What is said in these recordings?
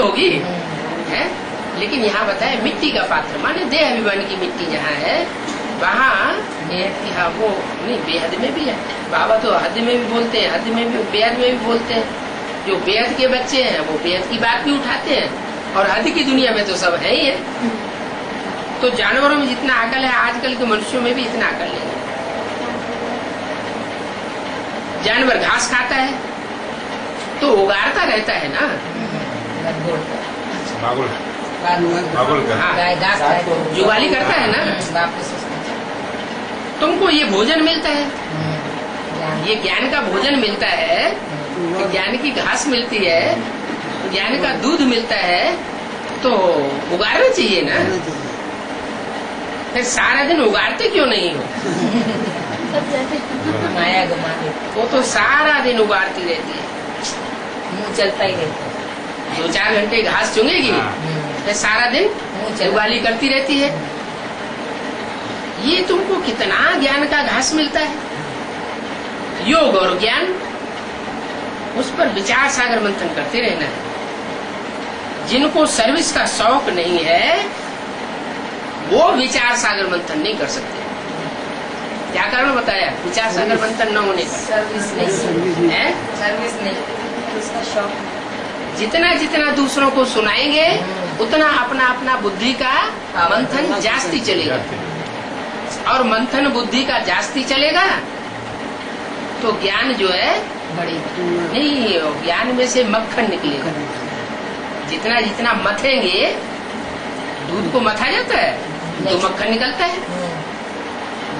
होगी है। लेकिन यहाँ बताए मिट्टी का पात्र, माने देह अभिमान की मिट्टी जहाँ है वहाँ हाँ वो नहीं, बेहद में भी है। बाबा तो हद में भी बोलते हैं, हद में भी, बेहद में भी बोलते हैं। जो बेहद के बच्चे हैं वो बेहद की बात भी उठाते हैं, और हद की दुनिया में तो सब है ही है। तो जानवरों में जितना अकल है आजकल के मनुष्यों में भी इतना अकल नहीं है। जानवर घास खाता है तो उगाड़ता रहता है ना, जुगाली करता है ना। तुमको ये भोजन मिलता है, ये ज्ञान का भोजन मिलता है, ज्ञान की घास मिलती है, ज्ञान का दूध मिलता है, तो उगाड़ना चाहिए ना। फिर सारा दिन उगाड़ते क्यों नहीं हो? माया घुमा वो तो सारा दिन उगाड़ती रहती है, मुंह चलता ही रहता है। 2-4 घंटे घास चुंगेगी, फिर सारा दिन उगाली करती रहती है। ये तुमको कितना ज्ञान का घास मिलता है, योग और ज्ञान, उस पर विचार सागर मंथन करते रहना है। जिनको सर्विस का शौक नहीं है वो विचार सागर मंथन नहीं कर सकते। क्या कारण बताया विचार सागर मंथन न होने का? सर्विस नहीं है, सर्विस नहीं, उसका शौक। जितना जितना दूसरों को सुनाएंगे उतना अपना अपना बुद्धि का मंथन जास्ती चलेगा, और मंथन बुद्धि का जास्ती चलेगा तो ज्ञान जो है नहीं, ज्ञान में से मक्खन निकलेगा। जितना जितना मथेंगे, दूध को मथा जाता है तो मक्खन निकलता है।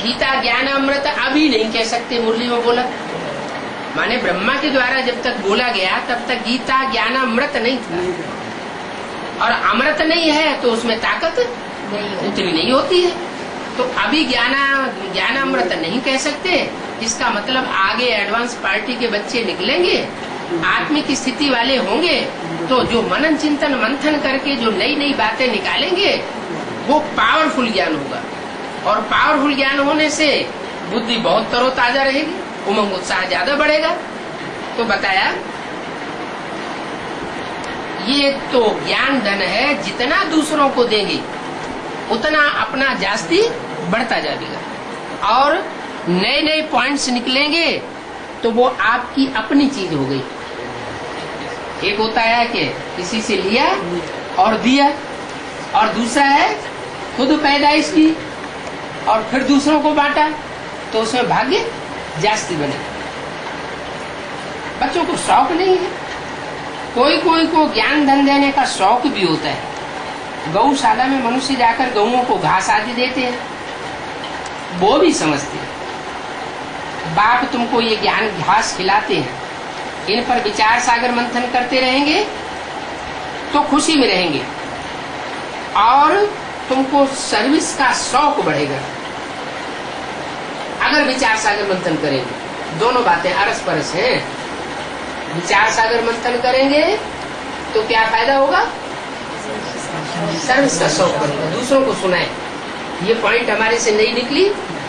गीता ज्ञान अमृत अभी नहीं कह सकते, मुरली में बोला, माने ब्रह्मा के द्वारा जब तक बोला गया तब तक गीता ज्ञान अमृत नहीं था, और अमृत नहीं है तो उसमें ताकत उतनी नहीं होती है। तो अभी ज्ञान अमृत नहीं कह सकते, इसका मतलब आगे एडवांस पार्टी के बच्चे निकलेंगे, आत्मिक स्थिति वाले होंगे, तो जो मनन चिंतन मंथन करके जो नई नई बातें निकालेंगे वो पावरफुल ज्ञान होगा, और पावरफुल ज्ञान होने से बुद्धि बहुत तरोताजा रहेगी, उमंग उत्साह ज्यादा बढ़ेगा। तो बताया ये तो ज्ञान धन है, जितना दूसरों को देंगे उतना अपना जास्ती बढ़ता जाएगा, और नए नए पॉइंट्स निकलेंगे तो वो आपकी अपनी चीज हो गई। एक होता है कि किसी से लिया और दिया, और दूसरा है खुद पैदाइश की और फिर दूसरों को बांटा, तो उसमें भाग्य जास्ती बने। बच्चों को शौक नहीं है, कोई कोई को ज्ञान धन देने का शौक भी होता है। गौशाला में मनुष्य जाकर गौओं को घास आदि देते हैं, वो भी समझते हैं बाप तुमको ये ज्ञान घास खिलाते हैं, इन पर विचार सागर मंथन करते रहेंगे तो खुशी में रहेंगे, और तुमको सर्विस का शौक बढ़ेगा अगर विचार सागर मंथन करेंगे। दोनों बातें अरस परस हैं। विचार सागर मंथन करेंगे तो क्या फायदा होगा? सर्विस का शौक बढ़ेगा, दूसरों को सुनाए। ये पॉइंट हमारे से नहीं निकली,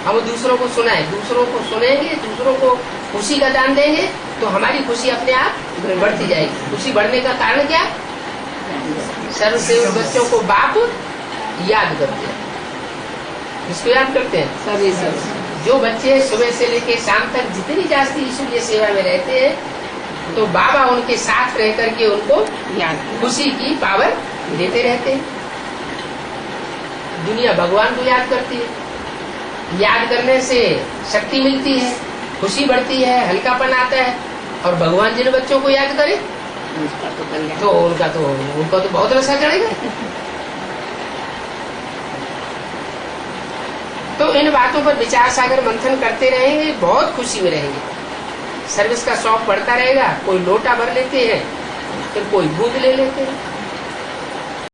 हम दूसरों को सुनाए, दूसरों को सुनेंगे, दूसरों को खुशी का दान देंगे तो हमारी खुशी अपने आप बढ़ती जाएगी। खुशी बढ़ने का कारण क्या? सर्वसेवक बच्चों को बाप याद करते हैं। किसको याद करते हैं? सर्विस। जो बच्चे सुबह से लेकर शाम तक जितनी जास्ती ईश्वरीय सेवा में रहते हैं तो बाबा उनके साथ रह करके उनको खुशी की पावर देते रहते हैं। दुनिया भगवान को याद करती है, याद करने से शक्ति मिलती है, खुशी बढ़ती है, हल्कापन आता है, और भगवान जिन बच्चों को याद करे तो उनका तो बहुत नशा चढ़ेगा। तो इन बातों पर विचार सागर मंथन करते रहेंगे, बहुत खुशी में रहेंगे, सर्विस का शौक बढ़ता रहेगा। कोई लोटा भर लेते हैं, फिर कोई बूंद ले लेते हैं,